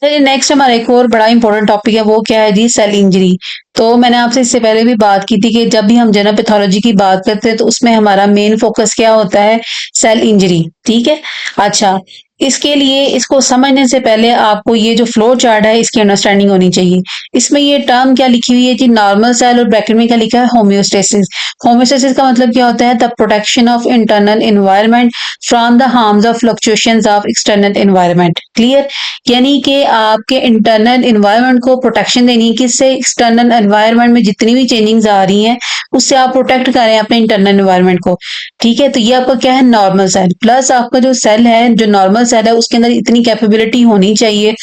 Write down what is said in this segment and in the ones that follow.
चलिए नेक्स्ट हमारा एक और बड़ा इंपॉर्टेंट टॉपिक है, वो क्या है जी? Cell injury. तो मैंने आपसे इससे पहले भी बात की थी कि जब भी हम जनरल पैथोलॉजी की बात करते हैं तो उसमें हमारा मेन फोकस क्या होता है? Cell injury. ठीक है। अच्छा, इसके लिए इसको समझने से पहले आपको ये जो फ्लो चार्ट है इसकी अंडरस्टैंडिंग होनी चाहिए। इसमें ये टर्म क्या लिखी हुई है कि नॉर्मल सेल, और ब्रैकेट में क्या लिखा है? होम्योस्टेसिस। होम्योस्टेसिस का मतलब क्या होता है? The protection of internal environment from the harms of fluctuations of external environment. Clear? यानी कि आपके इंटरनल एनवायरनमेंट को प्रोटेक्शन देनी है, किससे? एक्सटर्नल एनवायरनमेंट में जितनी भी चेंजिंग्स आ रही हैं उससे आप प्रोटेक्ट करें अपने इंटरनल एनवायरनमेंट को। ठीक है, तो ये आपका क्या है? Normal cell. प्लस आपका जो सेल है, जो नॉर्मल सेल है, उसके अंदर इतनी कैपेबिलिटी होनी चाहिए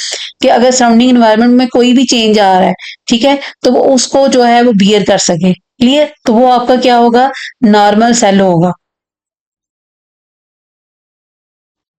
कि अगर सराउंडिंग एनवायरनमेंट में कोई भी चेंज आ रहा है, ठीक है, तो वो उसको जो है वो बियर कर सके। क्लियर? तो वो आपका क्या होगा? नॉर्मल सेल होगा।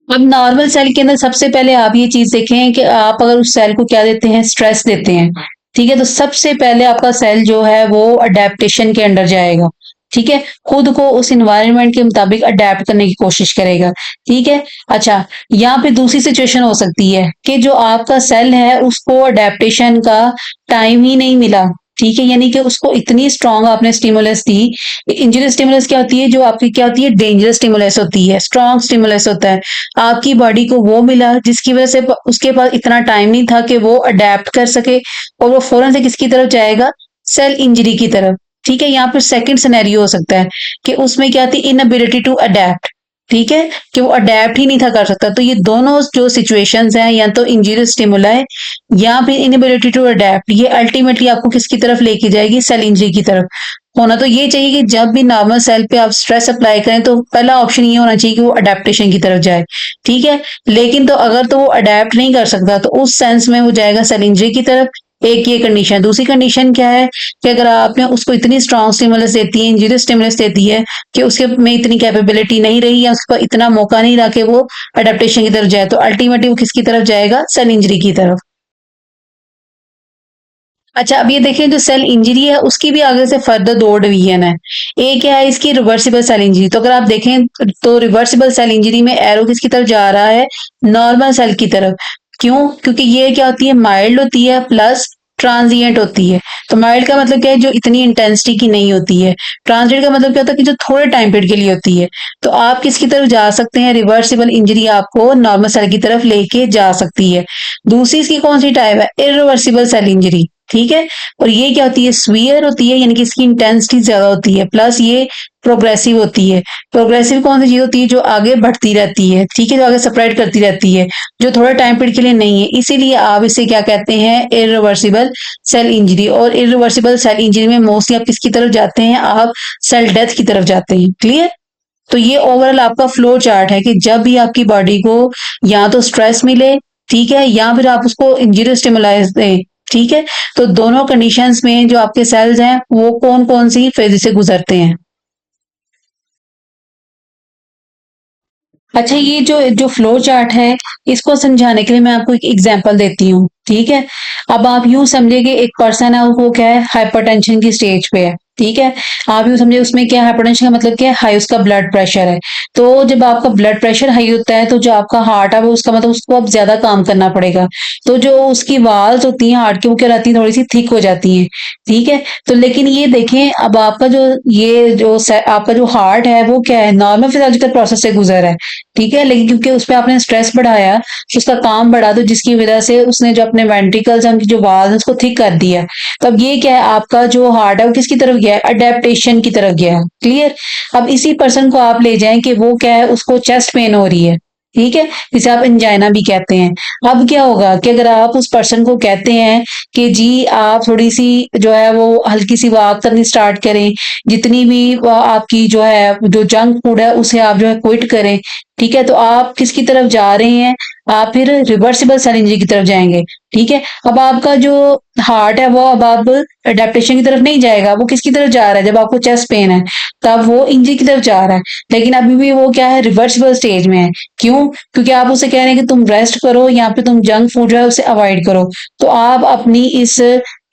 अब नॉर्मल सेल के अंदर सबसे पहले आप ये चीज देखें कि आप अगर उस सेल को क्या देते हैं? स्ट्रेस देते हैं। ठीक है, तो सबसे पहले आपका सेल जो है वो अडेप्टेशन के अंडर जाएगा। ठीक है, खुद को उस इन्वायरमेंट के मुताबिक अडेप्ट करने की कोशिश करेगा। ठीक है। अच्छा, यहाँ पे दूसरी सिचुएशन हो सकती है कि जो आपका सेल है उसको अडेप्टेशन का टाइम ही नहीं मिला। ठीक है, यानी कि उसको इतनी स्ट्रांग आपने स्टिमुलस दी। इंजुरियस स्टिमुलस क्या होती है? जो आपकी क्या होती है? डेंजरस स्टिमुलस होती है, स्ट्रांग स्टिमुलस होता है। आपकी बॉडी को वो मिला जिसकी वजह से उसके पास इतना टाइम नहीं था कि वो अडेप्ट कर सके, और वो फौरन से किसकी तरफ जाएगा? सेल इंजरी की तरफ। ठीक है, यहाँ पर सेकंड सिनेरियो हो सकता है कि उसमें क्या थी? Inability to adapt. ठीक है, कि वो अडेप्ट ही नहीं था कर सकता। तो ये दोनों जो सिचुएशंस हैं, या तो इंजरियस स्टिमुलाई या फिर इनएबिलिटी टू अडेप्ट, ये अल्टीमेटली आपको किसकी तरफ लेके जाएगी? सेल इंजरी की तरफ। होना तो ये चाहिए कि जब भी नॉर्मल सेल पे आप स्ट्रेस अप्लाई करें तो पहला ऑप्शन ये होना चाहिए कि वो अडेप्टेशन की तरफ जाए। ठीक है, लेकिन तो अगर तो वो अडेप्ट नहीं कर सकता तो उस सेंस में वो जाएगा सेल इंजरी की तरफ। एक ये कंडीशन। दूसरी कंडीशन क्या है कि अगर आपने उसको इतनी स्ट्रॉन्ग स्टिमुलस देती है, इंजरियस स्टिमुलस देती है कि उसके में इतनी कैपेबिलिटी नहीं रही, या उसको इतना मौका नहीं रहा कि वो अडेप्टेशन की तरफ जाए, तो अल्टीमेटली वो किसकी तरफ जाएगा? सेल इंजरी की तरफ। अच्छा, अब ये देखिए जो सेल इंजरी है उसकी भी आगे से फर्दर दो डिवीजन है। एक क्या है इसकी? Reversible cell injury. तो अगर आप देखें तो रिवर्सिबल सेल इंजरी में एरो किसकी तरफ जा रहा है? नॉर्मल सेल की तरफ। क्यों? क्योंकि ये क्या होती है? माइल्ड होती है, प्लस ट्रांजिएंट होती है। तो माइल्ड का मतलब क्या है? जो इतनी इंटेंसिटी की नहीं होती है। ट्रांजिएंट का मतलब क्या होता है? कि जो थोड़े टाइम पीरियड के लिए होती है। तो आप किसकी तरफ जा सकते हैं? रिवर्सिबल इंजरी आपको नॉर्मल सेल की तरफ लेके जा सकती है। दूसरी इसकी कौन सी टाइप है? Irreversible cell injury. ठीक है, और ये क्या होती है? स्वीयर होती है, यानी कि इसकी इंटेंसिटी ज्यादा होती है, प्लस ये प्रोग्रेसिव होती है। प्रोग्रेसिव कौन सी चीज होती है? जो आगे बढ़ती रहती है। ठीक है, जो आगे स्प्रेड करती रहती है, जो थोड़ा टाइम पीरियड के लिए नहीं है। इसीलिए आप इसे क्या कहते हैं? Irreversible cell injury. और इरिवर्सिबल सेल इंजरी में मोस्टली आप किसकी तरफ जाते हैं? आप सेल डेथ की तरफ जाते हैं। क्लियर? तो ये ओवरऑल आपका फ्लो चार्ट है कि जब भी आपकी बॉडी को या तो स्ट्रेस मिले, ठीक है, या फिर आप उसको इंजरी स्टिमुलाइज दें, ठीक है, तो दोनों कंडीशंस में जो आपके सेल्स हैं वो कौन कौन सी फेज से गुजरते हैं। अच्छा, ये जो जो फ्लो चार्ट है इसको समझाने के लिए मैं आपको एक एग्जांपल देती हूँ। ठीक है, अब आप यूं समझिए कि एक पर्सन है, वो क्या है? हाइपरटेंशन की स्टेज पे है। ठीक है, आप यूं समझिए उसमें क्या हाइपरटेंशन का मतलब क्या है? हाई उसका ब्लड प्रेशर है। तो जब आपका ब्लड प्रेशर हाई होता है तो जो आपका हार्ट है वो उसका मतलब उसको अब ज्यादा काम करना पड़ेगा। तो जो उसकी वाल्स होती हैं हार्ट की वो क्या रहती है? थोड़ी सी थिक हो जाती हैं। ठीक है, तो लेकिन ये देखें अब आपका जो ये जो आपका जो हार्ट है वो क्या है? नॉर्मल फिजियोलॉजिकल प्रोसेस से गुजर है। ठीक है, लेकिन क्योंकि उस पे आपने स्ट्रेस बढ़ाया, उसका काम बढ़ा, तो जिसकी वजह से उसने जो अपने वेंट्रिकल्स हैं, उनकी जो वाल्व है उसको थिक कर दिया। तो अब ये क्या है? आपका जो हार्ट है वो किसकी तरफ गया है? अडेप्टेशन की तरफ गया है। क्लियर? अब इसी पर्सन को आप ले जाएं कि वो क्या है? उसको चेस्ट पेन हो रही है। ठीक है, जिसे आप एंजाइना भी कहते हैं। अब क्या होगा कि अगर आप उस पर्सन को कहते हैं कि जी आप थोड़ी सी जो है वो हल्की सी वॉक करनी स्टार्ट करें, जितनी भी आपकी जो है जो जंक फूड है उसे आप जो है क्विट करें। ठीक है, तो आप किसकी तरफ जा रहे हैं? आप फिर रिवर्सिबल सेल इंजरी की तरफ जाएंगे। ठीक है, अब आपका जो हार्ट है वो अब आप अडेप्टेशन की तरफ नहीं जाएगा, वो किसकी तरफ जा रहा है? जब आपको चेस्ट पेन है तब वो इंजरी की तरफ जा रहा है। लेकिन अभी भी वो क्या है? रिवर्सिबल स्टेज में है। क्यों? क्योंकि आप उसे कह रहे हैं कि तुम रेस्ट करो या फिर तुम जंक फूड जो है उसे अवॉइड करो। तो आप अपनी इस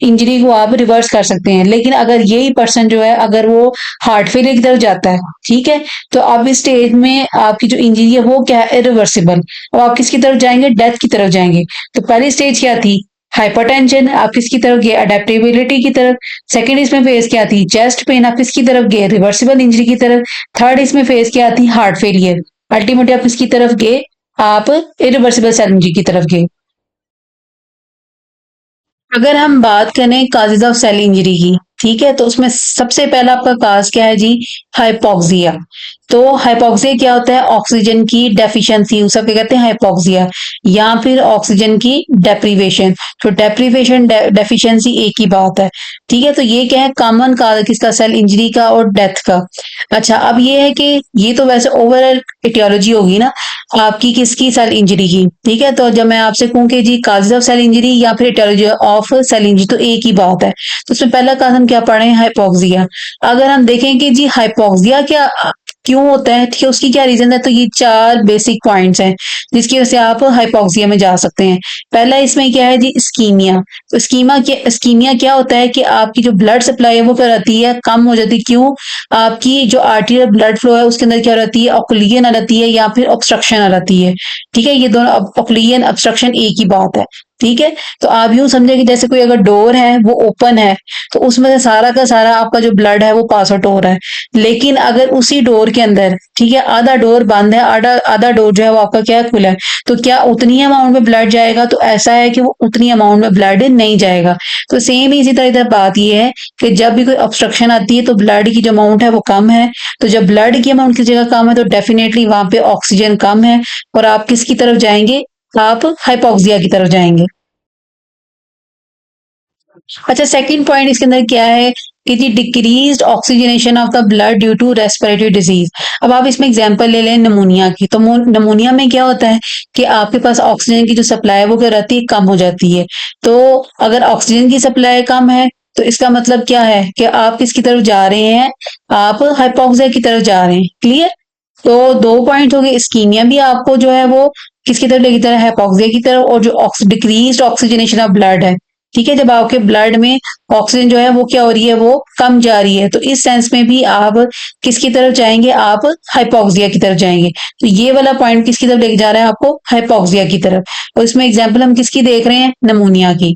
इंजरी को आप रिवर्स कर सकते हैं। लेकिन अगर यही पर्सन जो है अगर वो हार्ट फेलियर की तरफ जाता है, ठीक है, तो अब इस स्टेज में आपकी जो इंजरी है वो क्या है, इरिवर्सिबल। अब आप किसकी तरफ जाएंगे, डेथ की तरफ जाएंगे। तो पहली स्टेज क्या थी, हाइपरटेंशन, आप किसकी तरफ गए, अडेप्टेबिलिटी की तरफ। सेकंड इसमें फेज क्या थी, चेस्ट पेन, आप किसकी तरफ गए, रिवर्सिबल इंजरी की तरफ। थर्ड इसमें फेज क्या थी, हार्ट फेलियर। अल्टीमेटली आप किसकी तरफ गए, आप इरिवर्सिबल सेल इंजरी की तरफ गए। अगर हम बात करें काजेज ऑफ सेल इंजरी की, ठीक है, तो उसमें सबसे पहला आपका काज क्या है जी, हाइपोक्सिया। तो हाइपोक्सिया क्या होता है, ऑक्सीजन की डेफिशिएंसी, उसे क्या कहते हैं, हाइपोक्सिया, या फिर ऑक्सीजन की डेप्रीवेशन। तो डेप्रीवेशन डेफिशिएंसी एक ही बात है, ठीक है। तो ये क्या है, कॉमन काज किसका, सेल इंजरी का और डेथ का। अच्छा, अब ये है कि ये तो वैसे ओवरऑल एटियोलॉजी होगी ना आपकी, किसकी, सेल इंजरी की, ठीक है। तो जब मैं आपसे कहूं कि जी काजेज ऑफ सेल इंजरी या फिर एटियोलॉजी ऑफ सेल इंजरी, तो एक ही बात है। तो उसमें पहला काज हम क्या पढ़े हैं, हाइपोक्सिया। अगर हम देखें कि जी हाइपोक्सिया क्या क्यों होता है, ठीक है, उसकी क्या रीजन है, तो ये चार बेसिक पॉइंट्स हैं जिसकी वजह से आप हाइपोक्सिया में जा सकते हैं। पहला इसमें क्या है जी, स्कीमिया। तो स्कीमिया क्या होता है कि आपकी जो ब्लड सप्लाई है वो क्या रहती है, कम हो जाती है। क्यों, आपकी जो आर्टियल ब्लड फ्लो है उसके अंदर क्या रहती है, ऑक्लूजन आ जाती है या फिर ऑब्स्ट्रक्शन आ जाती है, ठीक है। ये दोनों ऑक्लूजन ऑब्स्ट्रक्शन एक ही बात है, ठीक है। तो आप यूं समझे कि जैसे कोई अगर डोर है वो ओपन है, तो उसमें से सारा का सारा आपका जो ब्लड है वो पास आउट हो रहा है। लेकिन अगर उसी डोर के अंदर, ठीक है, आधा डोर बंद है, आधा आधा डोर जो है वो आपका क्या है, खुला है, तो क्या उतनी अमाउंट में ब्लड जाएगा, तो ऐसा है कि वो उतनी अमाउंट में ब्लड नहीं जाएगा। तो सेम इसी तरह इधर बात ये है कि जब भी कोई ऑब्स्ट्रक्शन आती है तो ब्लड की जो अमाउंट है वो कम है। तो जब ब्लड की अमाउंट की जगह कम है तो डेफिनेटली वहां पे ऑक्सीजन कम है, और आप किसकी तरफ जाएंगे, आप हाइपोक्सिया की तरफ जाएंगे। अच्छा, सेकंड पॉइंट इसके अंदर क्या है कि जी decreased oxygenation of the blood due to respiratory disease. अब आप इसमें एग्जांपल ले लें निमोनिया की। तो निमोनिया में क्या होता है कि आपके पास ऑक्सीजन की जो सप्लाई है वो क्या रहती है, कम हो जाती है। तो अगर ऑक्सीजन की सप्लाई कम है तो इसका मतलब क्या है कि आप किसकी तरफ जा रहे हैं, आप हाइपोक्सिया की तरफ जा रहे हैं। क्लियर। तो दो पॉइंट हो गए, स्कीमिया भी आपको जो है वो किसकी तरफ लेके जा रहा है, हाइपोक्सिया की तरफ। और जो डिक्रीज्ड ऑक्सीजनेशन ऑफ ब्लड है, ठीक है, जब आपके ब्लड में ऑक्सीजन जो है वो क्या हो रही है, वो कम जा रही है, तो इस सेंस में भी आप किसकी तरफ जाएंगे, आप हाइपोक्सिया की तरफ जाएंगे। तो ये वाला पॉइंट किसकी तरफ लेके जा रहा है आपको, हाइपोक्सिया की तरफ। और इसमें एग्जाम्पल हम किसकी देख रहे हैं, नमूनिया की।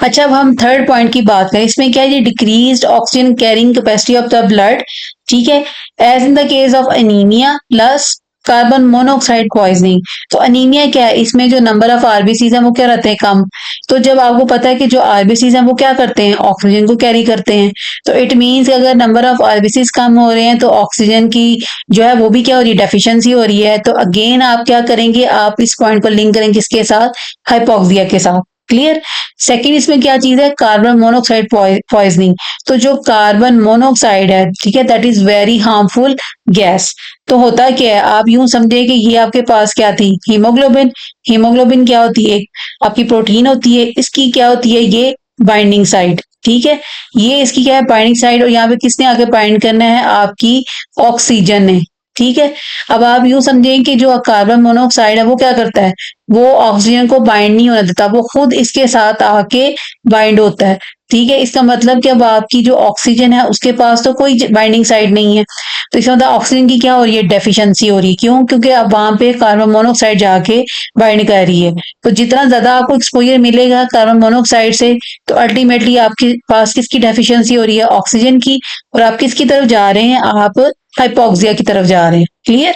अच्छा, अब हम थर्ड पॉइंट की बात करें, इसमें क्या है, ये decreased oxygen carrying capacity of the blood, ठीक है, as in the case of anaemia plus carbon monoxide poisoning. तो अनीमिया क्या है, इसमें जो नंबर ऑफ आरबीसीज हैं वो क्या रहते हैं, कम। तो जब आपको पता है कि जो आरबीसीज हैं वो क्या करते हैं, ऑक्सीजन को कैरी करते हैं। तो इट मीन्स अगर नंबर ऑफ आरबीसीज कम हो रहे हैं तो ऑक्सीजन की जो है वो भी क्या हो रही है, डेफिशिएंसी हो रही है। तो अगेन आप क्या करेंगे, आप इस पॉइंट को लिंक करेंगे किसके साथ, हाइपोक्सिया के साथ। क्लियर। सेकंड इसमें क्या चीज है, कार्बन मोनोऑक्साइड पॉइजनिंग। तो जो कार्बन मोनोऑक्साइड है, ठीक है, that is very harmful gas. तो होता क्या है, आप यूं समझे कि ये आपके पास क्या थी, हीमोग्लोबिन। हीमोग्लोबिन क्या होती है, आपकी प्रोटीन होती है, इसकी क्या होती है, ये बाइंडिंग साइड, ठीक है। ये इसकी क्या है, बाइंडिंग साइड। और यहाँ पे किसने आगे बाइंड करना है, आपकी ऑक्सीजन ने, ठीक है। अब आप यूं समझें कि जो कार्बन मोनोऑक्साइड है वो क्या करता है, वो ऑक्सीजन को बाइंड नहीं होने देता, वो खुद इसके साथ आके बाइंड होता है, ठीक है। इसका मतलब कि अब आपकी जो ऑक्सीजन है उसके पास तो कोई बाइंडिंग साइड नहीं है। तो इसका मतलब ऑक्सीजन की क्या हो रही है, डेफिशिएंसी हो रही है। क्यों, क्योंकि अब वहां पे कार्बन मोनोऑक्साइड जाके बाइंड कर रही है। तो जितना ज्यादा आपको एक्सपोजर मिलेगा कार्बन मोनोऑक्साइड से, तो अल्टीमेटली आपके पास किसकी डेफिशिएंसी हो रही है, ऑक्सीजन की। और आप किसकी तरफ जा रहे हैं, आप हाइपोक्सिया की तरफ जा रहे हैं। क्लियर।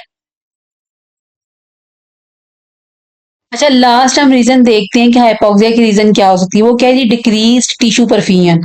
अच्छा, लास्ट हम रीजन देखते हैं कि हाइपोक्सिया की रीजन क्या हो सकती है। वो क्या है जी, डिक्रीज टिश्यू परफ्यूजन,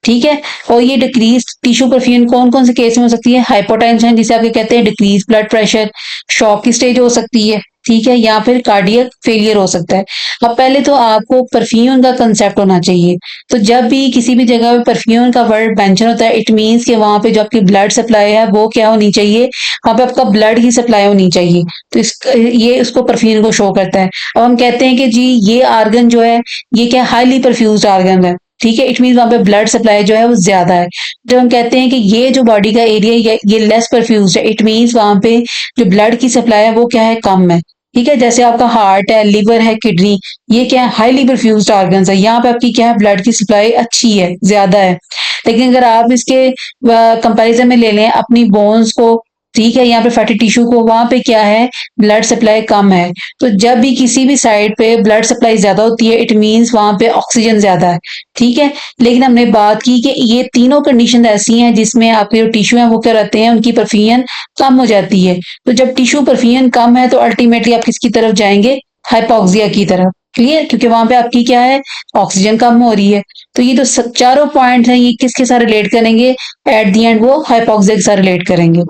ठीक है। और ये डिक्रीज टिश्यू परफ्यूजन कौन कौन से केस में हो सकती है, हाइपोटेंशन जिसे आप कहते हैं, डिक्रीज ब्लड प्रेशर, शॉक की स्टेज हो सकती है, ठीक है, या फिर कार्डियक फेलियर हो सकता है। अब पहले तो आपको परफ्यूम का कंसेप्ट होना चाहिए। तो जब भी किसी भी जगह पे परफ्यूम का वर्ड मेंशन होता है, इट मीन्स कि वहां पे जो आपकी ब्लड सप्लाई है वो क्या होनी चाहिए, वहां पे आपका ब्लड की सप्लाई होनी चाहिए। तो ये उसको परफ्यूम को शो करता है। अब हम कहते हैं कि जी ये आर्गन जो है ये क्या हाईली परफ्यूज्ड आर्गन है, ठीक है, इट मीन वहां पे ब्लड सप्लाई जो है वो ज्यादा है। जब हम कहते हैं कि ये जो बॉडी का एरिया ये लेस परफ्यूज्ड है, इट मीन्स वहां पे जो ब्लड की सप्लाई है वो क्या है, कम है। ठीक है, जैसे आपका हार्ट है, लिवर है, किडनी, ये क्या है, हाईली परफ्यूज्ड ऑर्गन्स है। यहाँ पे आपकी क्या है, ब्लड की सप्लाई अच्छी है, ज्यादा है। लेकिन अगर आप इसके कंपैरिजन में ले लें अपनी बोन्स को, ठीक है, यहाँ पे फैटी टिश्यू को, वहां पे क्या है, ब्लड सप्लाई कम है। तो जब भी किसी भी साइड पे ब्लड सप्लाई ज्यादा होती है, इट मीन्स वहां पे ऑक्सीजन ज्यादा है। ठीक है, लेकिन हमने बात की कि ये तीनों कंडीशन ऐसी हैं जिसमें आपके जो टिश्यू हैं वो क्या रहते हैं, उनकी परफियन कम हो जाती है। तो जब टिश्यू परफियन कम है तो अल्टीमेटली आप किसकी तरफ जाएंगे, हाइपोक्सिया की तरफ। क्लियर, क्योंकि वहां पे आपकी क्या है, ऑक्सीजन कम हो रही है। तो ये तो चारों पॉइंट हैं, ये किसके साथ रिलेट करेंगे, एट दी एंड वो हाइपोक्सिया के साथ रिलेट करेंगे।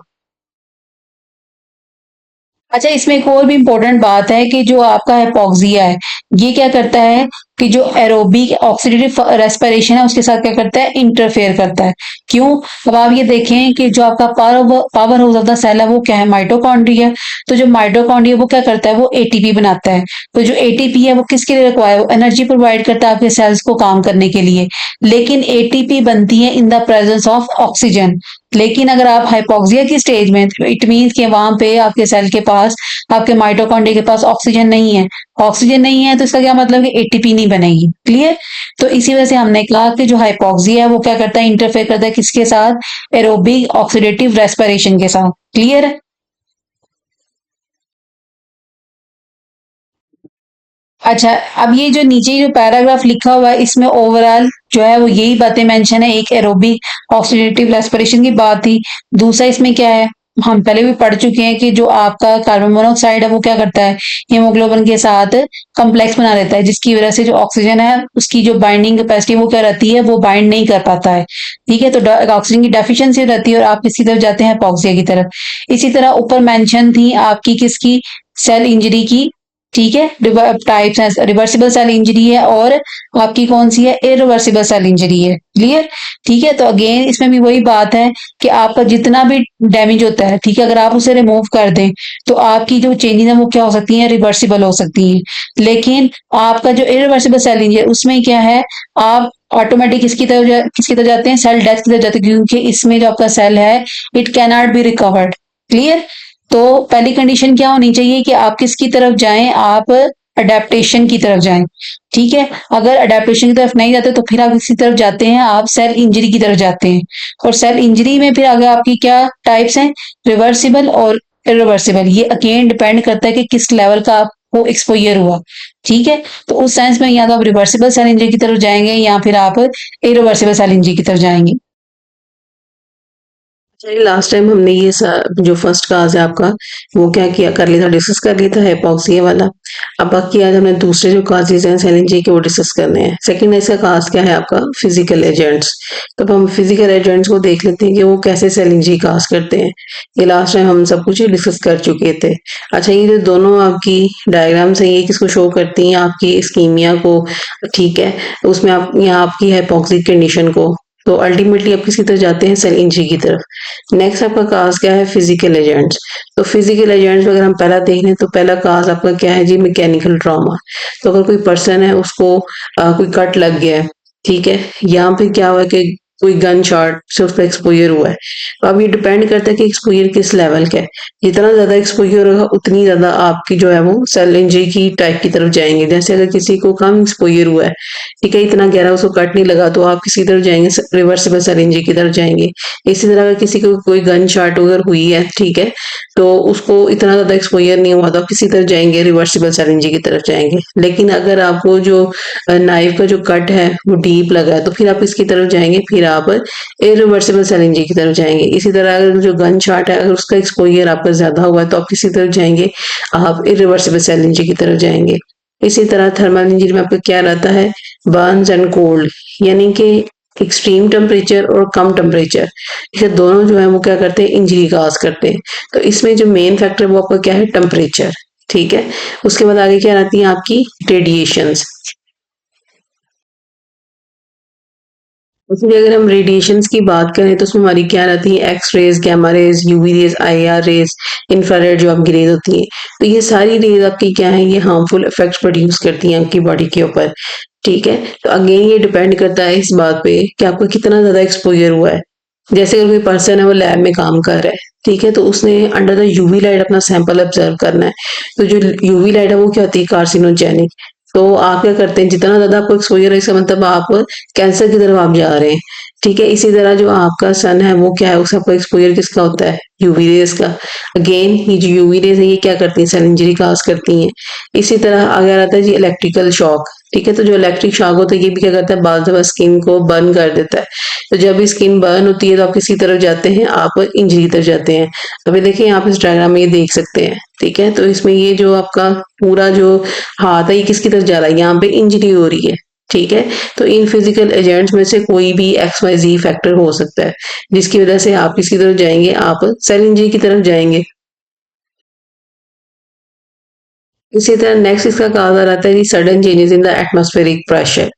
अच्छा, इसमें एक और भी इम्पोर्टेंट बात है कि जो आपका हाइपोक्सिया है, ये क्या करता है कि जो एरोबिक ऑक्सीडेटिव रेस्पिरेशन है उसके साथ क्या करता है, इंटरफेयर करता है। क्यों? अब आप ये देखें कि जो आपका power house of the cell है वो क्या है, माइटोकॉन्ड्रिया। तो जो माइटोकॉन्ड्रिया वो क्या करता है, वो एटीपी बनाता है। तो जो एटीपी है वो किसके लिए रिक्वायर, एनर्जी प्रोवाइड करता है आपके सेल्स को काम करने के लिए। लेकिन एटीपी बनती है in the presence of oxygen. लेकिन अगर आप हाइपोक्सिया की स्टेज में, इट मीन्स कि वहां पे आपके सेल के पास, आपके माइटोकॉन्ड्रिया के पास ऑक्सीजन नहीं है। ऑक्सीजन नहीं है तो इसका क्या मतलब, कि एटीपी नहीं बनेगी। क्लियर। तो इसी वजह से हमने कहा कि जो हाइपोक्सिया है वो क्या करता है, इंटरफेयर करता है किसके साथ, एरोबिक ऑक्सीडेटिव रेस्पिरेशन के साथ। क्लियर है। अच्छा, अब ये जो नीचे जो पैराग्राफ लिखा हुआ है इसमें ओवरऑल जो है वो यही बातें मेंशन है। एक एरोबिक ऑक्सीडेटिव रेस्पिरेशन की बात थी। दूसरा इसमें क्या है, हम पहले भी पढ़ चुके हैं कि जो आपका कार्बन मोनोऑक्साइड है वो क्या करता है, हीमोग्लोबिन के साथ कॉम्प्लेक्स बना देता है, जिसकी वजह से जो ऑक्सीजन है उसकी जो बाइंडिंग कैपेसिटी वो क्या रहती है, वो बाइंड नहीं कर पाता है। ठीक है, तो ऑक्सीजन की डेफिशिएंसी रहती है और आप किसकी तरफ जाते हैं, हाइपोक्सिया की तरफ। इसी तरह ऊपर मेंशन थी आपकी किसकी, सेल इंजरी की। ठीक है, टाइप्स हैं, रिवर्सिबल सेल इंजरी है और आपकी कौन सी है, इरिवर्सिबल सेल इंजरी है। क्लियर। ठीक है, तो अगेन इसमें भी वही बात है कि आपका जितना भी डैमेज होता है, ठीक है, अगर आप उसे रिमूव कर दें तो आपकी जो चेंजेस है वो क्या हो सकती हैं, रिवर्सिबल हो सकती हैं। लेकिन आपका जो इरिवर्सिबल सेल इंजरी है उसमें क्या है, आप ऑटोमेटिक किसकी तरफ जाते हैं, सेल डेथ की तरफ जाते हैं, क्योंकि इसमें जो आपका सेल है, it can not be recovered. Clear. तो पहली कंडीशन क्या होनी चाहिए कि आप किसकी तरफ जाएं, आप अडेप्टेशन की तरफ जाएं। ठीक है, अगर अडेप्टेशन की तरफ नहीं जाते तो फिर आप किसी तरफ जाते हैं, आप सेल इंजरी की तरफ जाते हैं। और सेल इंजरी में फिर आगे आपकी क्या टाइप्स हैं, रिवर्सिबल और इरिवर्सिबल। ये अगेन डिपेंड करता है कि किस लेवल का आपको एक्सपोजर हुआ। ठीक है, तो उस सेंस में या तो आप रिवर्सिबल सेल इंजरी की तरफ जाएंगे या फिर आप इरिवर्सिबल सेल इंजरी की तरफ जाएंगे। चलिए, लास्ट टाइम हमने ये जो फर्स्ट काज है आपका, वो क्या किया कर लिया था, डिस्कस कर लिया था, हाइपोक्सिया वाला। अब बाकी आज हमने दूसरे जो काजेज हैं सेलिंजी के, वो डिस्कस करने हैं। सेकंड ऐसा काज क्या है आपका, फिजिकल एजेंट्स। तो अब हम फिजिकल एजेंट्स को देख लेते हैं कि वो कैसे सेलिंजी काज करते हैं। ये लास्ट टाइम हम सब कुछ डिस्कस कर चुके थे। अच्छा, ये जो दोनों आपकी डायग्राम्स हैं ये किसको शो करती हैं, आपकी स्कीमिया को। ठीक है, उसमें आप यहाँ आपकी हाइपोक्सिक कंडीशन को। तो अल्टीमेटली आप किसकी तरफ जाते हैं, सेल इंजरी की तरफ। नेक्स्ट आपका काज क्या है, फिजिकल एजेंट्स। तो फिजिकल एजेंट्स अगर हम पहला देख लें तो पहला काज आपका क्या है जी, मैकेनिकल ट्रॉमा। तो अगर कोई पर्सन है उसको कोई कट लग गया है, ठीक है, यहाँ पे क्या हुआ है कि कोई गन शॉट से उसका एक्सपोजर हुआ है। तो अब ये डिपेंड करता है कि एक्सपोजर किस लेवल का है। जितना ज्यादा एक्सपोजर होगा उतनी ज्यादा आपकी जो है वो सेल इंजरी की टाइप की तरफ जाएंगे। जैसे अगर किसी को कम एक्सपोजर हुआ है, ठीक है, इतना गहरा उसको कट नहीं लगा, तो आप किसी तरफ जाएंगे, रिवर्सिबल सेल इंजरी की तरफ जाएंगे। इसी तरह अगर किसी को कोई गन शॉट अगर हुई है, ठीक है, तो उसको इतना ज्यादा एक्सपोजर नहीं हुआ तो आप किसी तरफ जाएंगे, रिवर्सिबल सेल इंजरी की तरफ जाएंगे। लेकिन अगर आपको जो नाइफ का जो कट है वो डीप लगा है तो फिर आप इसकी तरफ जाएंगे, फिर आप इरिवर्सिबल सेल इंजरी की तरफ जाएंगे। इसी तरह अगर जो गन शॉट है अगर उसका एक्सपोजर आपका ज्यादा हुआ है तो आप किसी तरफ जाएंगे, आप इरिवर्सिबल सेल इंजरी की तरफ जाएंगे। इसी तरह थर्मल इंजरी में आपका क्या रहता है, बर्न्स एंड कोल्ड, यानी कि एक्सट्रीम टेम्परेचर और कम टेम्परेचर, ये दोनों जो है वो क्या करते हैं, इंजरी काज करते हैं। तो इसमें जो मेन फैक्टर वो आपका क्या है, टेम्परेचर। ठीक है, उसके बाद आगे क्या रहती है आपकी, रेडिएशंस। इसलिए अगर हम रेडिएशंस की बात करें तो उसमें हमारी क्या रहती है, X rays, gamma rays, UV rays, IR rays, infrared जो आपकी रेज होती है। तो ये सारी रेज आपकी क्या है, ये हार्मफुल इफेक्ट प्रोड्यूस करती हैं आपकी बॉडी के ऊपर। ठीक है, तो अगेन ये डिपेंड करता है इस बात पे कि आपको कितना ज्यादा एक्सपोजर हुआ है। जैसे अगर कोई पर्सन है वो लैब में काम कर रहा है, ठीक है, तो उसने अंडर द यूवी लाइट अपना सैंपल ऑब्जर्व करना है। तो जो यूवी लाइट है वो क्या होती है, कार्सिनोजेनिक। तो आप क्या करते हैं, जितना ज्यादा आपको एक्सपोजर है इसका मतलब आप कैंसर की तरफ आप जा रहे हैं। ठीक है, इसी तरह जो आपका सन है वो क्या है, उसका आपको एक्सपोजर किसका होता है, यूवी रेज का। अगेन ये जो यूवी रेज है ये क्या करती है, सेल इंजरी काज करती हैं। इसी तरह अगर आता है जी इलेक्ट्रिकल शॉक। ठीक है, तो जो इलेक्ट्रिक शॉक होता है ये भी क्या करता है, बाल दफा स्किन को बर्न कर देता है। तो जब भी स्किन बर्न होती है तो आप किसी तरफ जाते हैं, आप इंजरी की तरफ जाते हैं। अभी देखिए आप इस डायग्राम में ये देख सकते हैं। ठीक है, तो इसमें ये जो आपका पूरा जो हाथ है ये किसकी तरफ जा रहा है, यहाँ पे इंजरी हो रही है। ठीक है, तो इन फिजिकल एजेंट्स में से कोई भी एक्स वाई जी फैक्टर हो सकता है जिसकी वजह से आप किसकी तरफ जाएंगे, आप सेल इंजरी की तरफ जाएंगे। इसी तरह नेक्स्ट इसका कहा जाता है sudden changes in the atmospheric pressure.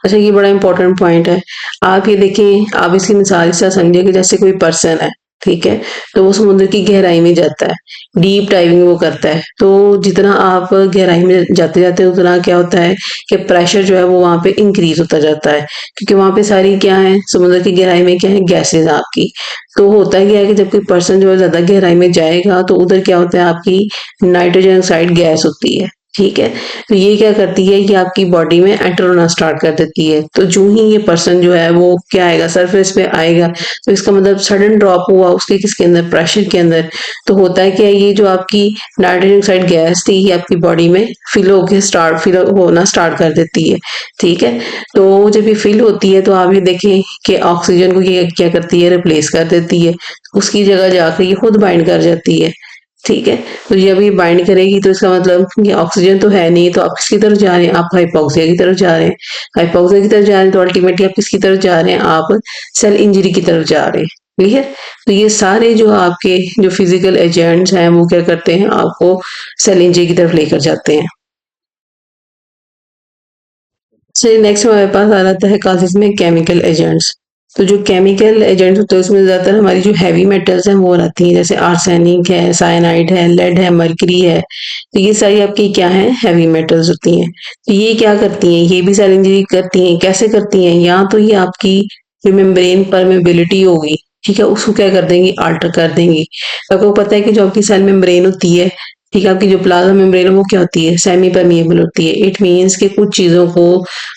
अच्छा, ये बड़ा इंपॉर्टेंट पॉइंट है। आप ये देखें, आप इसकी मिसाल इस तरह समझिए कि जैसे कोई पर्सन है, ठीक है, तो वो समुद्र की गहराई में जाता है, डीप डाइविंग वो करता है। तो जितना आप गहराई में जाते जाते उतना क्या होता है कि प्रेशर जो है वो वहां पे इंक्रीज होता जाता है, क्योंकि वहां पे सारी क्या है, समुद्र की गहराई में क्या है, गैसेज आपकी। तो होता क्या है कि जब कोई पर्सन जो है ज्यादा गहराई में जाएगा तो उधर क्या होता है, आपकी नाइट्रोजन ऑक्साइड गैस होती है। ठीक है, तो ये क्या करती है, ये आपकी बॉडी में एंटर होना स्टार्ट कर देती है। तो जो ही ये पर्सन जो है वो क्या आएगा, सरफेस पे आएगा, तो इसका मतलब सडन ड्रॉप हुआ उसके किसके अंदर, प्रेशर के अंदर। तो होता है क्या, ये जो आपकी नाइट्रोजन ऑक्साइड गैस थी ये आपकी बॉडी में फिल होना स्टार्ट कर देती है। ठीक है, तो जब ये फिल होती है तो आप ये देखें कि ऑक्सीजन को ये क्या करती है, रिप्लेस कर देती है। उसकी जगह जाकर ये खुद बाइंड कर जाती है। ठीक है, तो जब ये बाइंड करेगी तो इसका मतलब ये ऑक्सीजन तो है नहीं, तो आप किसकी तरफ जा रहे हैं, आप हाइपोक्सिया की तरफ जा रहे हैं। हाइपोक्सिया की तरफ जा रहे हैं तो अल्टीमेटली आप किसकी तरफ जा रहे हैं, आप सेल इंजरी की तरफ जा रहे हैं। क्लियर। तो ये सारे जो आपके जो फिजिकल एजेंट्स हैं वो क्या करते हैं, आपको सेल इंजरी की तरफ लेकर जाते हैं। चलिए नेक्स्ट हमारे पास आ जाता है कासेस में केमिकल एजेंट्स। तो जो केमिकल एजेंट्स होते हैं उसमें ज्यादातर हमारी जो हैवी मेटल्स हैं वो रहती हैं, जैसे आर्सेनिक है, साइनाइड है, लेड है, मरकरी है। तो ये सारी आपकी क्या है, हैवी मेटल्स होती हैं। तो ये क्या करती हैं, ये भी सेल इंजरी करती हैं। कैसे करती हैं, या तो ये आपकी जो मेम्ब्रेन परमेबिलिटी होगी, ठीक है, उसको क्या कर देंगी, अल्टर कर देंगी। आपको पता है कि जो आपकी सेल मेम्ब्रेन होती है, ठीक है, आपकी जो प्लाज्मा मेम्ब्रेन है वो क्या होती है, सेमी परमिएबल होती है। इट मीन्स कि कुछ चीजों को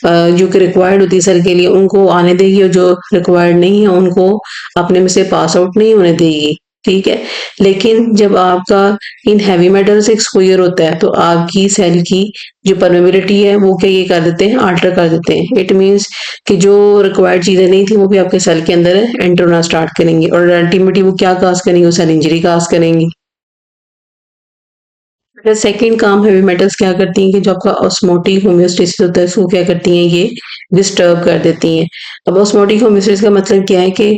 जो कि रिक्वायर्ड होती है सेल के लिए उनको आने देगी, और जो रिक्वायर्ड नहीं है उनको अपने में से पास आउट नहीं होने देगी। ठीक है, लेकिन जब आपका इन हैवी मेटल से एक्सपोजर होता है तो आपकी सेल की जो परमेबिलिटी है वो क्या ये कर देते हैं, अल्टर कर देते हैं। इट मीन्स कि जो रिक्वायर्ड चीजें नहीं थी वो भी आपके सेल के अंदर एंटर होना स्टार्ट करेंगी, और अल्टीमेटली वो क्या काज करेंगी, वो सेल इंजरी काज करेंगी। सेकंड काम हैवी मेटल्स क्या करती हैं कि जो आपका ऑस्मोटिक होम्योस्टेसिस होता है उसको क्या करती हैं, ये डिस्टर्ब कर देती हैं। अब ऑस्मोटिक होम्योस्टेसिस का मतलब क्या है कि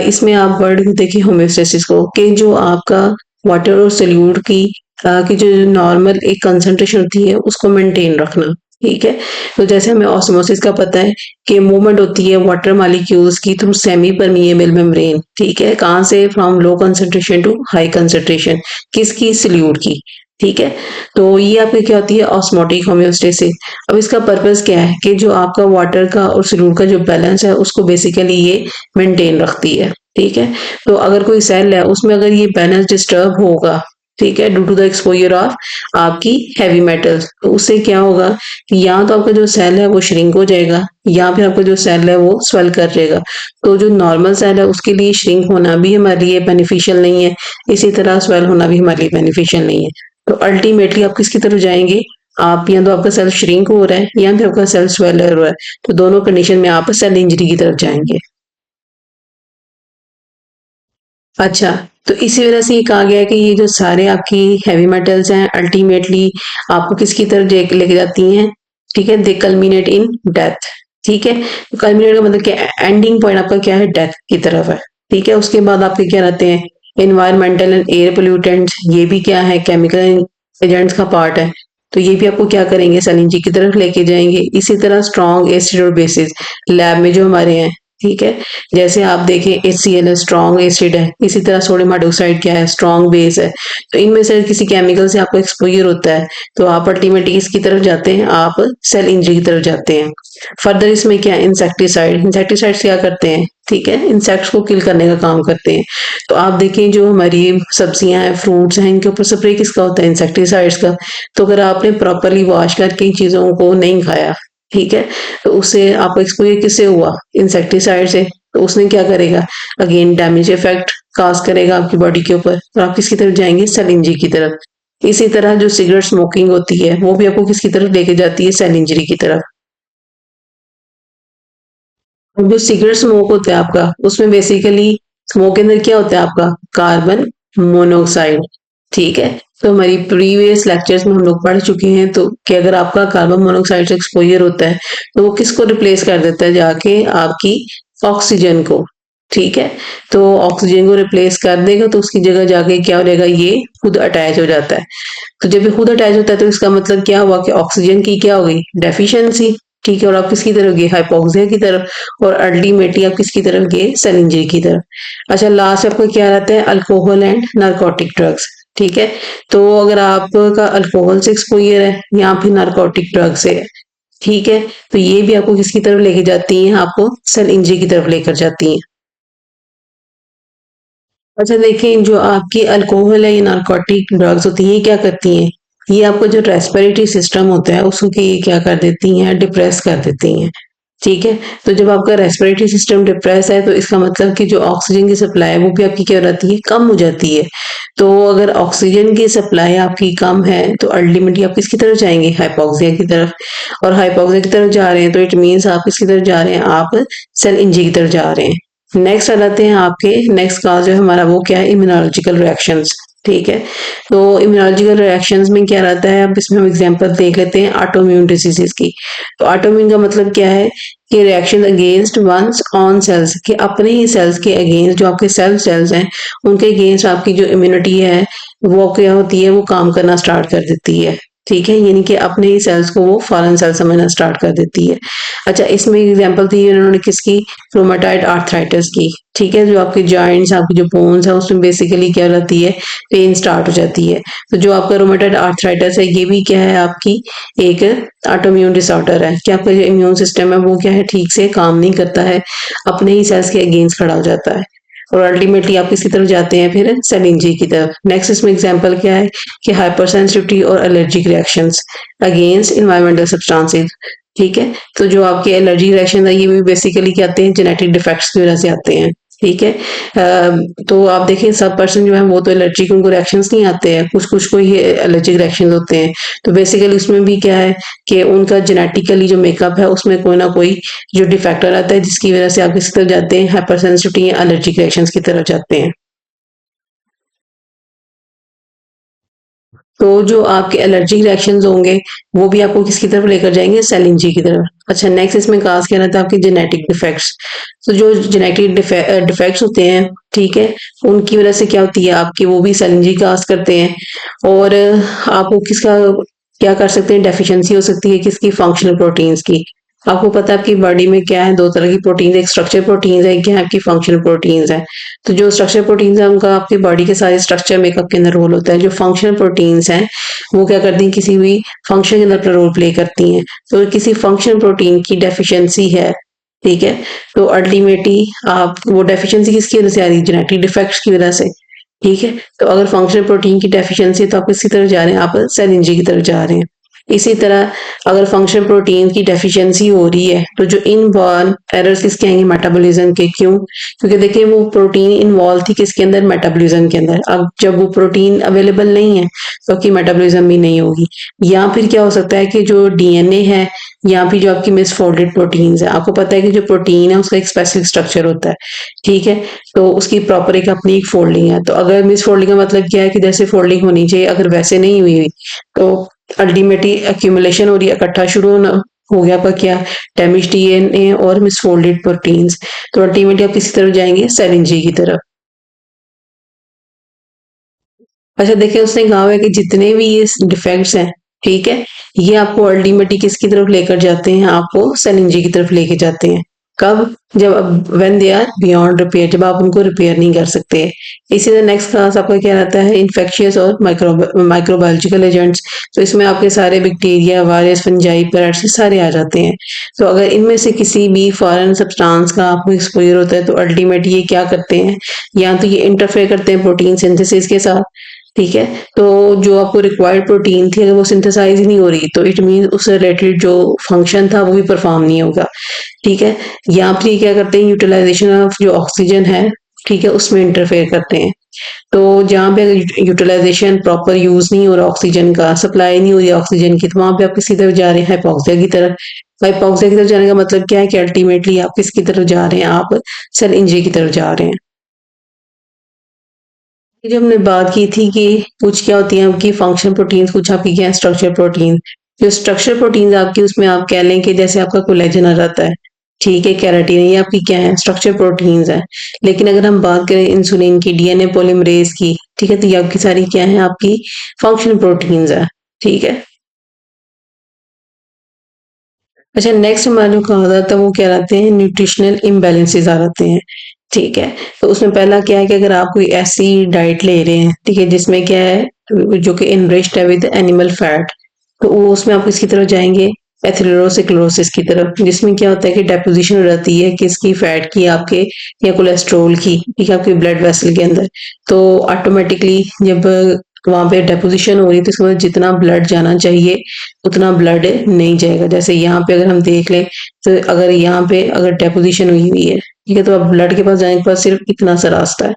इसमें आप वर्ड देखिए होम्योस्टेसिस को, कि जो आपका वाटर और सोल्यूट की जो नॉर्मल एक कंसंट्रेशन होती है उसको मेंटेन रखना। ठीक है, तो जैसे हमें ऑस्मोसिस का पता है कि मूवमेंट होती है वाटर मॉलिक्यूल्स की थ्रू सेमी परमिएबल मेम्ब्रेन। ठीक है, कहाँ से, from low concentration to high concentration, किसकी, सोल्यूट की। ठीक है, तो ये आपकी क्या होती है, ऑस्मोटिक होम्योस्टेसिस। अब इसका पर्पस क्या है कि जो आपका वाटर का और सोल्यूट का जो बैलेंस है उसको बेसिकली ये मेंटेन रखती है। ठीक है, तो अगर कोई सेल है उसमें अगर ये बैलेंस डिस्टर्ब होगा, ठीक है, due to the exposure of आपकी हैवी मेटल्स, तो उससे क्या होगा कि या तो आपका जो सेल है वो श्रिंक हो जाएगा, या फिर आपका जो सेल है वो स्वेल कर जाएगा। तो जो नॉर्मल सेल है उसके लिए श्रिंक होना भी हमारे लिए बेनिफिशियल नहीं है, इसी तरह स्वेल होना भी हमारे लिए बेनिफिशियल नहीं है। तो अल्टीमेटली आप किसकी तरफ जाएंगे, आप या तो आपका सेल श्रिंक हो रहा है या फिर आपका सेल स्वेल हो रहा है। तो दोनों कंडीशन में आप सेल इंजरी की तरफ जाएंगे। अच्छा, तो इसी वजह से ये कहा गया है कि ये जो सारे आपकी हैवी मेटल्स हैं अल्टीमेटली आपको किसकी तरफ लेके जाती हैं, ठीक है, दे कल्मिनेट इन डेथ। ठीक है, तो कल्मिनेट का मतलब क्या है, एंडिंग पॉइंट आपका क्या है, डेथ की तरफ है। ठीक है, उसके बाद आपके क्या रहते हैं, एनवायरमेंटल एंड एयर पोल्यूटेंट्स, ये भी क्या है, केमिकल एजेंट्स का पार्ट है। तो ये भी आपको क्या करेंगे, सेल इंजरी की तरफ लेके जाएंगे। इसी तरह स्ट्रॉन्ग एसिड और बेसिस लैब में जो हमारे हैं, ठीक है। जैसे आप देखें HCl है, स्ट्रॉन्ग एसिड है, इसी तरह सोडियम हाइड्रोक्साइड क्या है, स्ट्रॉन्ग बेस है। तो इनमें से किसी केमिकल से आपको एक्सपोजर होता है तो आप अल्टीमेटली इसकी तरफ जाते हैं, आप सेल इंजरी की तरफ जाते हैं। फर्दर इसमें क्या है, इंसेक्टिसाइड्स क्या करते हैं, ठीक है, इंसेक्ट्स को किल करने का काम करते हैं। तो आप देखें जो हमारी सब्जियां हैं, फ्रूट्स हैं, इनके ऊपर स्प्रे किसका होता है, इंसेक्टिसाइड्स का। तो अगर आपने प्रॉपरली वॉश करके इन चीजों को नहीं खाया, ठीक है, तो उससे आपको एक्सपोजर किससे हुआ, इंसेक्टिसाइड से। तो उसने क्या करेगा, अगेन डैमेज इफेक्ट काज करेगा आपकी बॉडी के ऊपर, तो आप किसकी तरफ जाएंगे, सेल इंजरी की तरफ। इसी तरह जो सिगरेट स्मोकिंग होती है वो भी आपको किसकी तरफ लेके जाती है, सेल इंजरी की तरफ। और जो सिगरेट स्मोक होता है आपका, उसमें बेसिकली स्मोक के अंदर क्या होता है आपका, कार्बन मोनोऑक्साइड, ठीक है। तो हमारी प्रीवियस लेक्चर्स में हम लोग पढ़ चुके हैं तो कि अगर आपका कार्बन मोनोऑक्साइड से एक्सपोजर होता है तो वो किसको रिप्लेस कर देता है, जाके आपकी ऑक्सीजन को, ठीक है। तो ऑक्सीजन को रिप्लेस कर देगा तो उसकी जगह जाके क्या हो जाएगा, ये खुद अटैच हो जाता है। तो जब ये खुद अटैच होता है तो इसका मतलब क्या हुआ कि ऑक्सीजन की क्या हो गई, डेफिशिएंसी, ठीक है। और आप किसकी तरफ गए, हाइपोक्सिया की तरफ। और अल्टीमेटली आप किसकी तरफ गए, सेल इंजरी की तरफ। अच्छा, लास्ट आपको क्या रहता है, अल्कोहल एंड नारकोटिक ड्रग्स, ठीक है। तो अगर आपका अल्कोहल से एक्सपोजर है या फिर नारकोटिक ड्रग से है, ठीक है, तो ये भी आपको किसकी तरफ लेके जाती हैं, आपको सेल इंजरी की तरफ लेकर जाती हैं। अच्छा देखिए, जो आपकी अल्कोहल है, ये नारकोटिक ड्रग्स होती हैं, ये क्या करती हैं, ये आपका जो रेस्पिरेटरी सिस्टम होता है उसको ये क्या कर देती हैं, डिप्रेस कर देती हैं, ठीक है। तो जब आपका रेस्पिरेटरी सिस्टम डिप्रेस है तो इसका मतलब कि जो ऑक्सीजन की सप्लाई है वो भी आपकी क्या हो जाती है, कम हो जाती है। तो अगर ऑक्सीजन की सप्लाई आपकी कम है तो अल्टीमेटली आप किसकी तरफ जाएंगे, हाइपोक्सिया की तरफ। और हाइपोक्सिया की तरफ जा रहे हैं तो इट मीन्स आप किसकी तरफ जा रहे हैं, आप सेल इंजरी की तरफ जा रहे हैं। नेक्स्ट आ जाते हैं आपके, नेक्स्ट का जो है हमारा वो क्या है, इम्यूनोलॉजिकल रिएक्शंस, ठीक है। तो इम्यूनोलॉजिकल रिएक्शंस में क्या रहता है, अब इसमें हम एग्जांपल देख लेते हैं ऑटोइम्यून डिजीजेस की। तो ऑटोइम्यून का मतलब क्या है कि reaction against one's own cells, कि अपने ही सेल्स के अगेंस्ट, जो आपके सेल्स हैं उनके अगेंस्ट आपकी जो इम्यूनिटी है वो क्या होती है, वो काम करना स्टार्ट कर देती है, ठीक है। यानी कि अपने ही सेल्स को वो फॉरेन सेल समझना स्टार्ट कर देती है। अच्छा, इसमें एग्जांपल दी है उन्होंने किसकी, रोमेटाइड आर्थराइटिस की, ठीक है। जो आपके जॉइंट्स, आपकी जो बोन्स है उसमें बेसिकली क्या रहती है, पेन स्टार्ट हो जाती है। तो जो आपका रोमेटाइड आर्थराइटिस है ये भी क्या है, आपकी एक ऑटोइम्यून डिसऑर्डर है कि आपका जो इम्यून सिस्टम है वो क्या है, ठीक से काम नहीं करता है, अपने ही सेल्स के अगेंस्ट खड़ा हो जाता है। और अल्टीमेटली आप किसकी तरफ जाते हैं, फिर सेल इंजरी की तरफ। नेक्स्ट इसमें एग्जांपल क्या है कि हाइपर सेंसिटिविटी और allergic reactions against environmental substances, ठीक है। तो जो आपके एलर्जी रिएक्शन है ये भी बेसिकली क्या आते हैं, जेनेटिक डिफेक्ट्स की वजह से आते हैं, ठीक है। तो आप देखें सब पर्सन जो है वो तो एलर्जिक, उनको रिएक्शंस नहीं आते हैं, कुछ कुछ को ही एलर्जिक रिएक्शंस होते हैं। तो बेसिकली उसमें भी क्या है कि उनका जेनेटिकली जो मेकअप है उसमें कोई ना कोई जो डिफेक्ट आ जाता है जिसकी वजह से आप किस तरफ जाते हैं, हाइपर सेंसिटिविटी या एलर्जिक रिएक्शंस की तरफ जाते हैं। तो जो आपके एलर्जिक रिएक्शंस होंगे वो भी आपको किसकी तरफ लेकर जाएंगे, सेल इंजरी की तरफ। अच्छा, नेक्स्ट इसमें खास कहना था आपके जेनेटिक डिफेक्ट्स। तो जो जेनेटिक डिफेक्ट्स होते हैं, ठीक है, उनकी वजह से क्या होती है आपकी, वो भी सेल इंजरी काज करते हैं। और आपको किसका क्या कर सकते हैं, डेफिशिएंसी हो सकती है किसकी, फंक्शनल प्रोटीन्स की। आपको पता है आपकी बॉडी में क्या है, दो तरह की प्रोटीन, एक स्ट्रक्चर प्रोटीन्स है, एक क्या है आपकी फंक्शनल प्रोटीन्स है। तो जो स्ट्रक्चर प्रोटीन्स है उनका आपकी बॉडी के सारे स्ट्रक्चर मेकअप के अंदर रोल होता है। जो फंक्शनल प्रोटीन्स हैं वो क्या करती हैं, किसी भी फंक्शन के अंदर अपना रोल प्ले करती हैं। तो किसी फंक्शनल प्रोटीन की डेफिशिएंसी है, ठीक है, तो अल्टीमेटली आप वो डेफिशिएंसी किसकी वजह से आ रही है, जेनेटिक डिफेक्ट्स की वजह से, ठीक है। तो अगर फंक्शनल प्रोटीन की डेफिशिएंसी है तो आप किसकी तरफ जा रहे हैं, आप सेल इंजरी की तरफ जा रहे हैं। इसी तरह अगर फंक्शनल प्रोटीन की डेफिशिएंसी हो रही है तो जो इनबॉर्न एरर्स किसके आएंगे, मेटाबॉलिज्म के। क्यों, क्योंकि देखिए वो प्रोटीन इन्वॉल्व थी किसके अंदर, मेटाबॉलिज्म के अंदर। अब जब वो प्रोटीन अवेलेबल नहीं है तो आपकी मेटाबॉलिज्म भी नहीं होगी। या फिर क्या हो सकता है कि जो डीएनए है या फिर जो आपकी मिसफोल्डेड प्रोटीन्स है, आपको पता है कि जो प्रोटीन है उसका एक स्पेसिफिक स्ट्रक्चर होता है, ठीक है। तो उसकी प्रॉपर एक अपनी एक फोल्डिंग है। तो अगर मिसफोल्डिंग का मतलब क्या है कि जैसे फोल्डिंग होनी चाहिए अगर वैसे नहीं हुई तो अल्टीमेटली एक्यूमुलेशन हो रही है, इकट्ठा शुरू होना हो गया आपका क्या, डैमेज डीएनए और मिसफोल्डेड प्रोटीन्स। तो अल्टीमेटली आप किसी तरफ जाएंगे, सेल इंजरी की तरफ। अच्छा देखिए, उसने कहा है कि जितने भी ये डिफेक्ट्स हैं, ठीक है, ये आपको अल्टीमेटली किसकी तरफ लेकर जाते हैं, आपको सेल इंजरी की तरफ लेके जाते हैं। कब? जब when they are beyond repair, जब आप उनको रिपेयर नहीं कर सकते। इसी तरह नेक्स्ट क्लास आपका क्या रहता है? इन्फेक्शियस और माइक्रोबायोलॉजिकल एजेंट्स। तो इसमें आपके सारे बैक्टीरिया, वायरस, फंजाई, पैरासिट सारे आ जाते हैं। तो अगर इनमें से किसी भी फॉरेन सब्सटेंस का आपको एक्सपोजर होता है तो अल्टीमेट ये क्या करते हैं, या तो ये इंटरफेयर करते हैं प्रोटीन सिंथेसिस के साथ, ठीक है। तो जो आपको रिक्वायर्ड प्रोटीन थी अगर वो सिंथेसाइज ही नहीं हो रही तो इट मीन उससे रिलेटेड जो फंक्शन था वो भी परफॉर्म नहीं होगा, ठीक है। या फिर ये क्या करते हैं, यूटिलाइजेशन ऑफ जो ऑक्सीजन है, ठीक है, उसमें इंटरफेयर करते हैं। तो जहाँ पे अगर यूटिलाइजेशन प्रॉपर यूज नहीं हो रहा ऑक्सीजन का, सप्लाई नहीं हो रही ऑक्सीजन की, तो वहां पे आप किसी तरफ जा रहे हैं? हाइपोक्सिया की तरफ। हाइपोक्सिया की तरफ जाने का मतलब क्या है कि अल्टीमेटली आप किसकी तरफ जा रहे हैं? आप सेल इंजरी की तरफ जा रहे हैं। ये जो हमने बात की थी कि कुछ क्या होती है आपकी फंक्शन प्रोटीन्स, कुछ आपकी क्या है स्ट्रक्चर प्रोटीन। जो स्ट्रक्चर प्रोटीन्स आपकी उसमें आप कह लें कि जैसे आपका कोलेजन आ जाता है, ठीक है, केराटिन, ये आपकी क्या है? स्ट्रक्चर प्रोटीन्स है। लेकिन अगर हम बात करें इंसुलिन की, डीएनए पॉलीमरेज की, ठीक है, तो ये आपकी सारी क्या है? आपकी फंक्शन प्रोटीन्स है, ठीक है। अच्छा, नेक्स्ट हमारा जो कहा जाता है वो क्या रहते हैं? न्यूट्रिशनल इम्बैलेंसेस आ जाते हैं, ठीक है। तो उसमें पहला क्या है कि अगर आप कोई ऐसी डाइट ले रहे हैं, ठीक है, जिसमें क्या है जो कि इनरिच्ड है विद एनिमल फैट, तो वो उसमें आप किसकी तरफ जाएंगे? एथेरोस्क्लेरोसिस की तरफ, जिसमें क्या होता है कि डेपोजिशन हो जाती है किसकी? फैट की, आपके या कोलेस्ट्रॉल की, ठीक है, आपके ब्लड वेसल के अंदर। तो ऑटोमेटिकली जब वहां पे डेपोजिशन हो रही है तो इसका मतलब जितना ब्लड जाना चाहिए उतना ब्लड नहीं जाएगा। जैसे यहाँ पे अगर हम देख लें तो अगर यहाँ पे अगर डेपोजिशन हुई हुई है, ठीक है, तो अब ब्लड के पास जाने के पास सिर्फ इतना सा रास्ता है,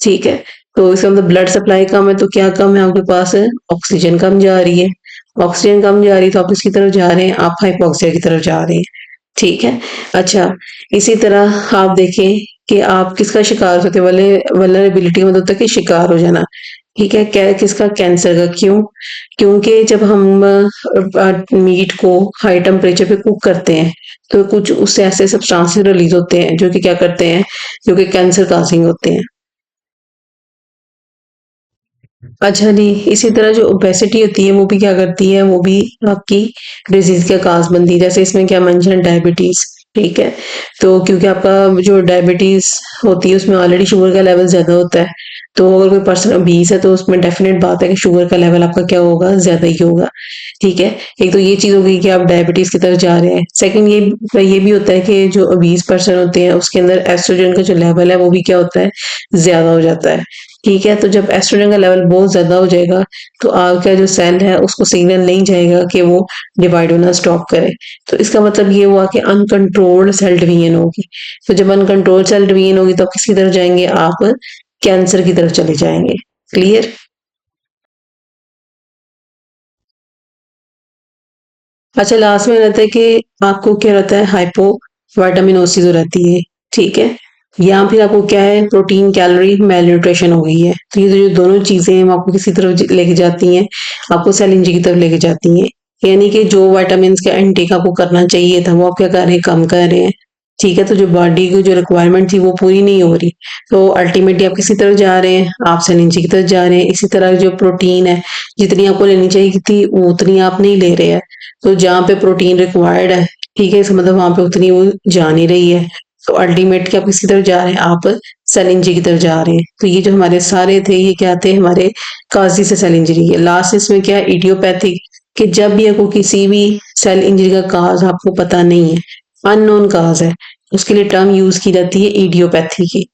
ठीक है। तो इसका मतलब ब्लड सप्लाई कम है तो क्या कम है आपके पास? ऑक्सीजन कम जा रही है। ऑक्सीजन कम जा रही है तो आप किसकी तरफ जा रहे हैं? आप हाइपोक्सिया की तरफ जा रहे हैं, ठीक है। अच्छा, इसी तरह आप देखें कि आप किसका शिकार होते हैं? वल्नरेबिलिटी मतलब होता है कि शिकार हो जाना, ठीक है। क्या किसका? कैंसर का। क्यों? क्योंकि जब हम मीट को हाई टेम्परेचर पे कुक करते हैं तो कुछ उससे ऐसे सब्सटेंसेस रिलीज होते हैं जो कि क्या करते हैं, जो कि कैंसर काजिंग होते हैं। अच्छा जी, इसी तरह जो ओबेसिटी होती है वो भी क्या करती है? वो भी आपकी डिजीज का काज बनती है। जैसे इसमें क्या मेंशन, डायबिटीज, ठीक है। तो क्योंकि आपका जो डायबिटीज होती है उसमें ऑलरेडी शुगर का लेवल ज्यादा होता है, तो अगर कोई पर्सन obese है तो उसमें डेफिनेट बात है कि शुगर का लेवल आपका क्या होगा? ज्यादा ही होगा, ठीक है। एक तो ये चीज हो गई कि आप डायबिटीज की तरफ जा रहे हैं। सेकंड ये भी होता है कि जो obese पर्सन होते हैं उसके अंदर एस्ट्रोजन का जो लेवल है वो भी क्या होता है? ज्यादा हो जाता है, ठीक है। तो जब एस्ट्रोजन का लेवल बहुत ज्यादा हो जाएगा तो आपका जो सेल है उसको सिग्नल नहीं जाएगा कि वो डिवाइड होना स्टॉप करे। तो इसका मतलब ये हुआ कि अनकंट्रोल्ड सेल डिवीजन होगी। तो जब अनकंट्रोल्ड सेल डिवीजन होगी तो आप किसकी तरफ जाएंगे? आप कैंसर की तरफ चले जाएंगे। क्लियर? अच्छा, लास्ट में रहता है कि आपको क्या रहता है? हाइपो वाइटामिनोसिस हो रहती है, ठीक है। या फिर आपको क्या है? प्रोटीन कैलोरी मेल न्यूट्रिशन हो गई है। तो ये जो दोनों चीजें हैं वो आपको किसी तरफ लेके जाती हैं? आपको सेल इंजरी की तरफ लेके जाती हैं। यानी कि जो विटामिन का इनटेक आपको करना चाहिए था वो आप क्या कर रहे हैं? कम कर रहे हैं, ठीक है। तो जो बॉडी की जो रिक्वायरमेंट थी वो पूरी नहीं हो रही, तो अल्टीमेटली आप किसी तरफ जा रहे हैं? आप सेल इंजरी की तरफ जा रहे हैं। इसी तरह जो प्रोटीन है जितनी आपको लेनी चाहिए थी वो उतनी आप नहीं ले रहे हैं। तो जहाँ पे प्रोटीन रिक्वायर्ड है, ठीक है, इसका मतलब वहां पे उतनी वो जा नहीं रही है। तो अल्टीमेट क्या आप किसकी तरफ जा रहे हैं? आप सेल इंजरी की तरफ जा रहे हैं। तो ये जो हमारे सारे थे ये क्या थे? हमारे काजी से सेल इंजरी है। लास्ट इसमें क्या है? इडियोपैथिक, कि जब भी आपको किसी भी सेल इंजरी का काज आपको पता नहीं है, अननोन काज है, उसके लिए टर्म यूज की जाती है इडियोपैथी की।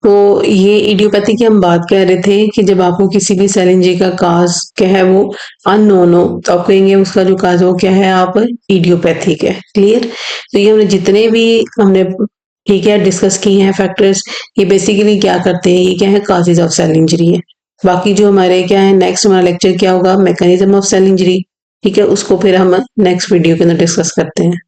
तो ये इडियोपैथी की हम बात कर रहे थे कि जब आपको किसी भी सेल इंजरी का काज क्या है वो अननोन हो तो आप कहेंगे उसका जो काज है वो क्या है? आप इडियोपैथिक है। क्लियर? तो ये हमने जितने भी हमने, ठीक है, डिस्कस किए हैं फैक्टर्स, ये बेसिकली क्या करते हैं? ये क्या है? काजेज ऑफ सेल इंजरी है। बाकी जो हमारे क्या है, नेक्स्ट हमारा लेक्चर क्या होगा? मैकेनिज्म ऑफ सेल इंजरी, ठीक है, उसको फिर हम नेक्स्ट वीडियो के अंदर डिस्कस करते हैं।